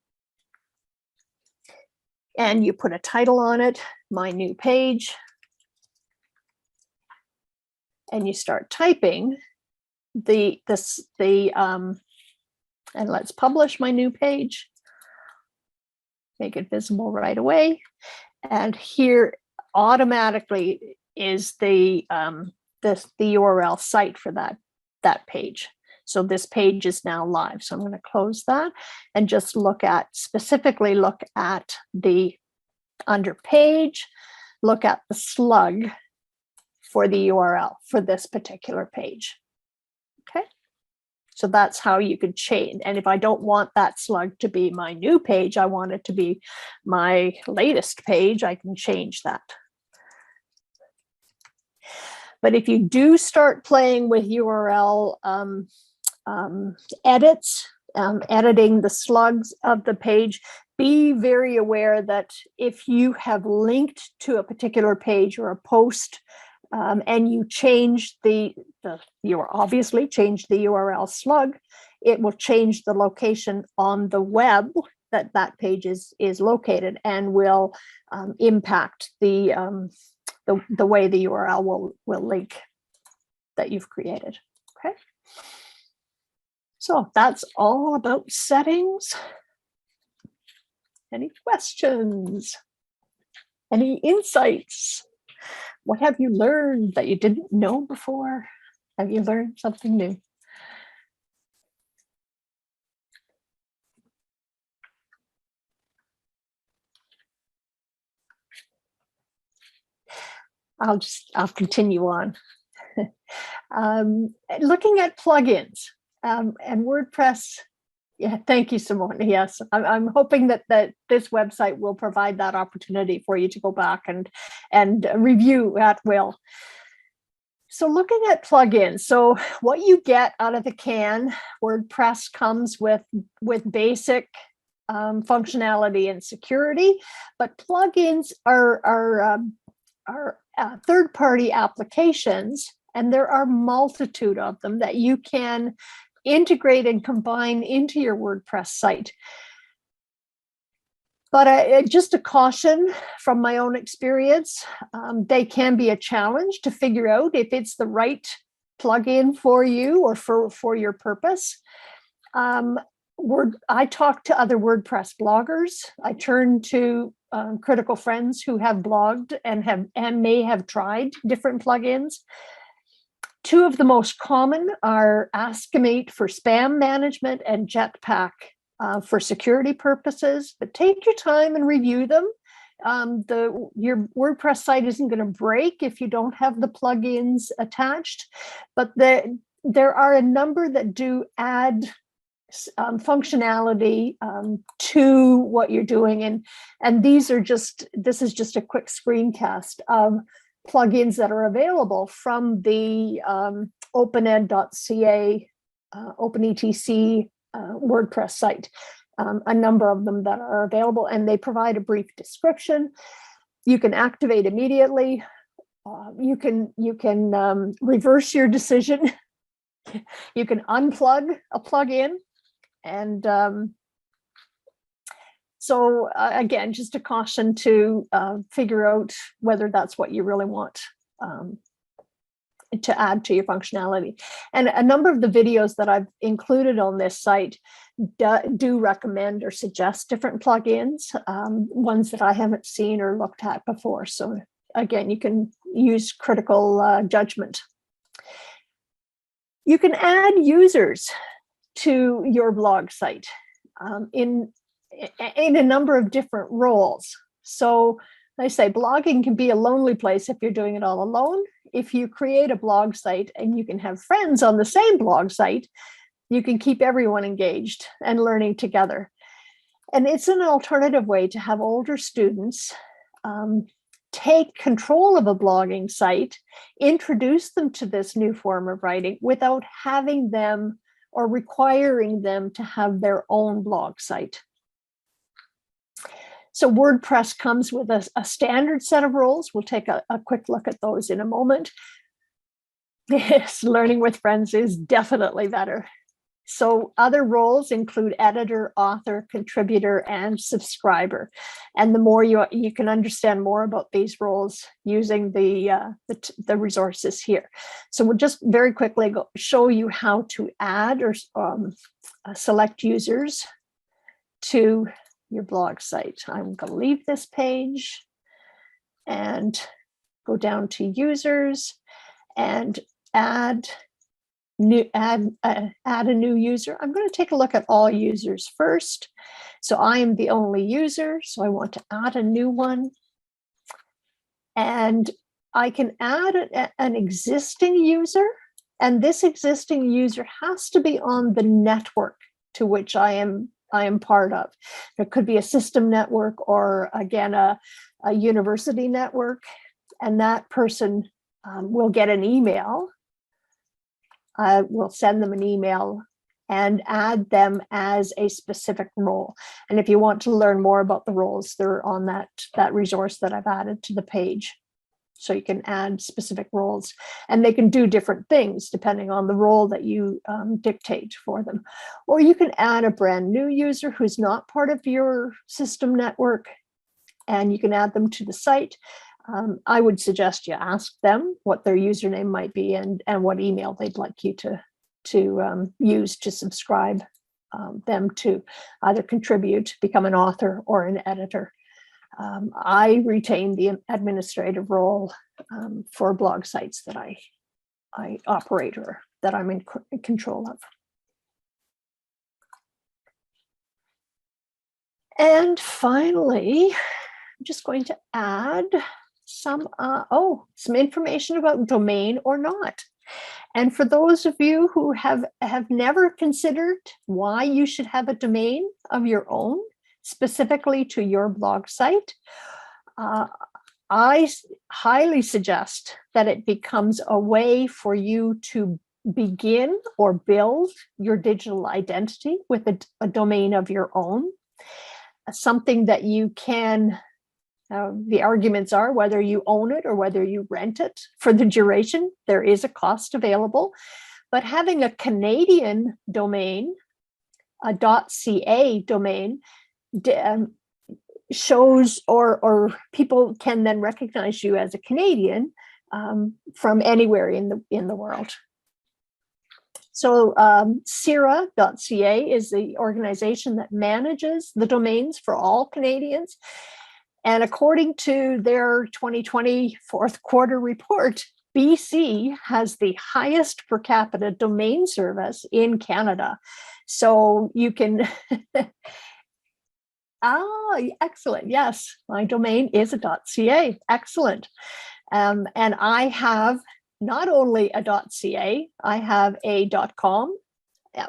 and you put a title on it, my new page, and you start typing and let's publish my new page, make it visible right away. And here automatically is the URL site for that page. So this page is now live. So I'm going to close that and just specifically look at the under page, look at the slug for the URL for this particular page. Okay. So that's how you could change. And if I don't want that slug to be my new page, I want it to be my latest page, I can change that. But if you do start playing with URL edits, editing the slugs of the page, be very aware that if you have linked to a particular page or a post, and you change you obviously change the URL slug, it will change the location on the web that page is located, and will impact the way the URL will link that you've created. Okay. So that's all about settings. Any questions? Any insights? What have you learned that you didn't know before? Have you learned something new? I'll continue on. Looking at plugins and WordPress. Yeah, thank you, Simone. Yes, I'm hoping that this website will provide that opportunity for you to go back and review at will. So looking at plugins, so what you get out of the can, WordPress comes with basic functionality and security, but plugins are third-party applications And there are multitude of them that you can integrate and combine into your WordPress site. But just a caution from my own experience, they can be a challenge to figure out if it's the right plugin for you or for your purpose. I talk to other WordPress bloggers. I turn to critical friends who have blogged and may have tried different plugins. Two of the most common are Askimate for spam management and Jetpack for security purposes, but take your time and review them. Your WordPress site isn't going to break if you don't have the plugins attached, but there are a number that do add functionality to what you're doing, and this is just a quick screencast of plugins that are available from the OpenEd.ca OpenETC WordPress site. A number of them that are available, and they provide a brief description. You can activate immediately. You can reverse your decision. You can unplug a plugin, and so again, just a caution to figure out whether that's what you really want to add to your functionality. And a number of the videos that I've included on this site do recommend or suggest different plugins, ones that I haven't seen or looked at before. So again, you can use critical judgment. You can add users to your blog site in a number of different roles. So I say blogging can be a lonely place if you're doing it all alone. If you create a blog site and you can have friends on the same blog site, you can keep everyone engaged and learning together. And it's an alternative way to have older students take control of a blogging site, introduce them to this new form of writing without having them or requiring them to have their own blog site. So WordPress comes with a standard set of roles. We'll take a quick look at those in a moment. Yes, learning with friends is definitely better. So other roles include editor, author, contributor, and subscriber. And the more you can understand more about these roles using the resources here. So we'll just very quickly show you how to add or select users to your blog site. I'm going to leave this page and go down to users and add a new user. I'm going to take a look at all users first. So I am the only user, so I want to add a new one. And I can add an existing user, and this existing user has to be on the network to which I am part of. It could be a system network or, again, a university network, and that person will get an email. We'll send them an email and add them as a specific role. And if you want to learn more about the roles, they're on that resource that I've added to the page. So you can add specific roles, and they can do different things depending on the role that you dictate for them. Or you can add a brand new user who's not part of your system network, and you can add them to the site. I would suggest you ask them what their username might be and what email they'd like you to use to subscribe them to either contribute, become an author, or an editor. I retain the administrative role for blog sites that I operate or that I'm in control of. And finally, I'm just going to add some information about domain or not. And for those of you who have never considered why you should have a domain of your own, specifically to your blog site, I highly suggest that it becomes a way for you to begin or build your digital identity with a domain of your own, something that you can The arguments are whether you own it or whether you rent it for the duration. There is a cost available, but having a Canadian domain, a .ca domain, shows or people can then recognize you as a Canadian from anywhere in the world. So CIRA.ca is the organization that manages the domains for all Canadians. And according to their 2020 fourth quarter report, BC has the highest per capita domain service in Canada. So you can, excellent. Yes, my domain is a .ca. Excellent. And I have not only a .ca, I have a .com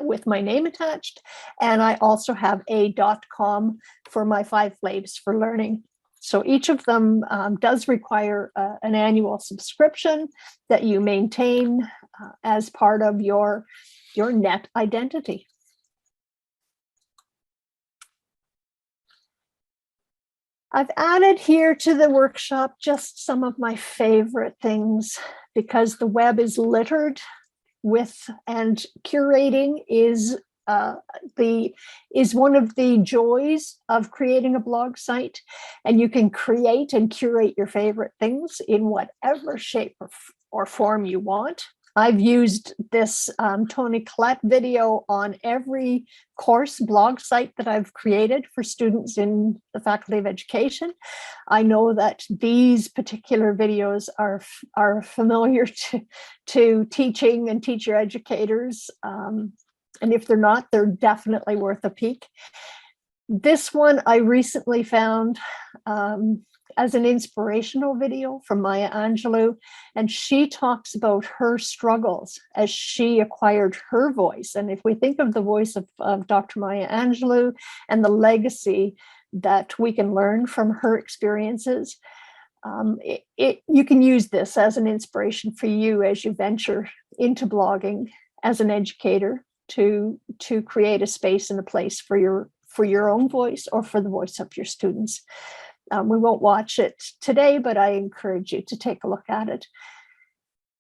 with my name attached, and I also have a .com for my 5 flavors for learning. So each of them does require an annual subscription that you maintain as part of your net identity. I've added here to the workshop just some of my favorite things because the web is littered with, and curating is one of the joys of creating a blog site. And you can create and curate your favorite things in whatever shape or form you want. I've used this Toni Collette video on every course blog site that I've created for students in the Faculty of Education. I know that these particular videos are familiar to teaching and teacher educators. And if they're not, they're definitely worth a peek. This one I recently found as an inspirational video from Maya Angelou, and she talks about her struggles as she acquired her voice. And if we think of the voice of Dr. Maya Angelou and the legacy that we can learn from her experiences, you can use this as an inspiration for you as you venture into blogging as an educator to create a space and a place for your own voice or for the voice of your students. We won't watch it today, but I encourage you to take a look at it.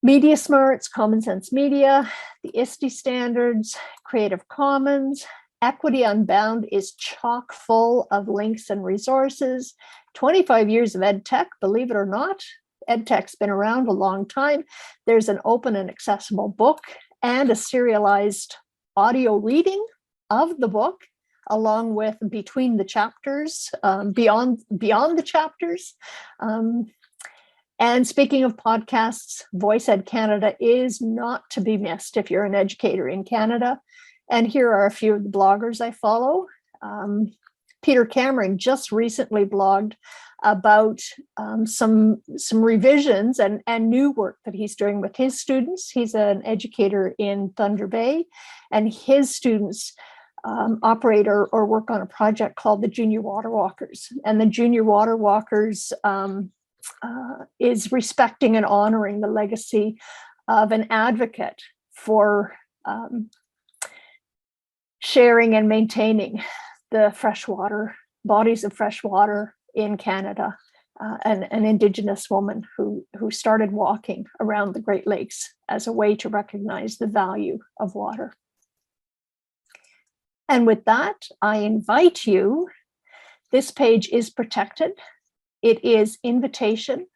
Media Smarts, Common Sense Media, the ISTE standards, Creative Commons, Equity Unbound is chock full of links and resources. 25 years of EdTech, believe it or not. EdTech's been around a long time. There's an open and accessible book and a serialized audio reading of the book, along with between the chapters, beyond the chapters. And speaking of podcasts, Voice Ed Canada is not to be missed if you're an educator in Canada. And here are a few of the bloggers I follow. Peter Cameron just recently blogged about some revisions and new work that he's doing with his students. He's an educator in Thunder Bay, and his students operate or work on a project called the Junior Water Walkers. And the Junior Water Walkers is respecting and honoring the legacy of an advocate for sharing and maintaining the freshwater, bodies of fresh water in Canada, an Indigenous woman who started walking around the Great Lakes as a way to recognize the value of water. And with that, I invite you, this page is protected. It is invitation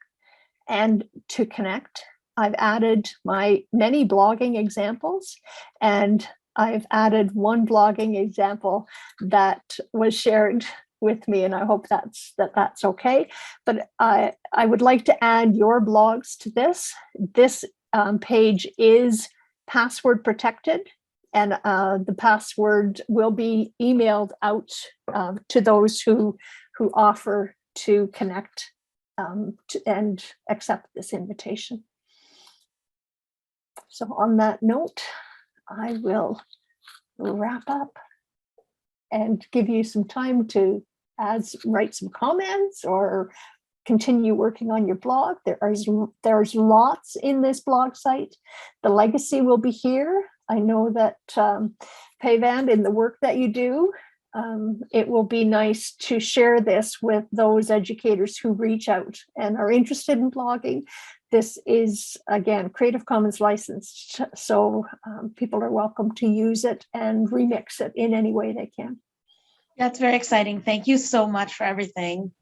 and to connect. I've added my many blogging examples, and I've added one blogging example that was shared with me, and I hope that's okay. But I would like to add your blogs to this. This page is password protected, and the password will be emailed out to those who offer to connect and accept this invitation. So on that note, I will wrap up and give you some time to write some comments or continue working on your blog. There's lots in this blog site. The legacy will be here. I know that Payvan, in the work that you do, it will be nice to share this with those educators who reach out and are interested in blogging. This is, again, Creative Commons licensed, so people are welcome to use it and remix it in any way they can. That's very exciting. Thank you so much for everything.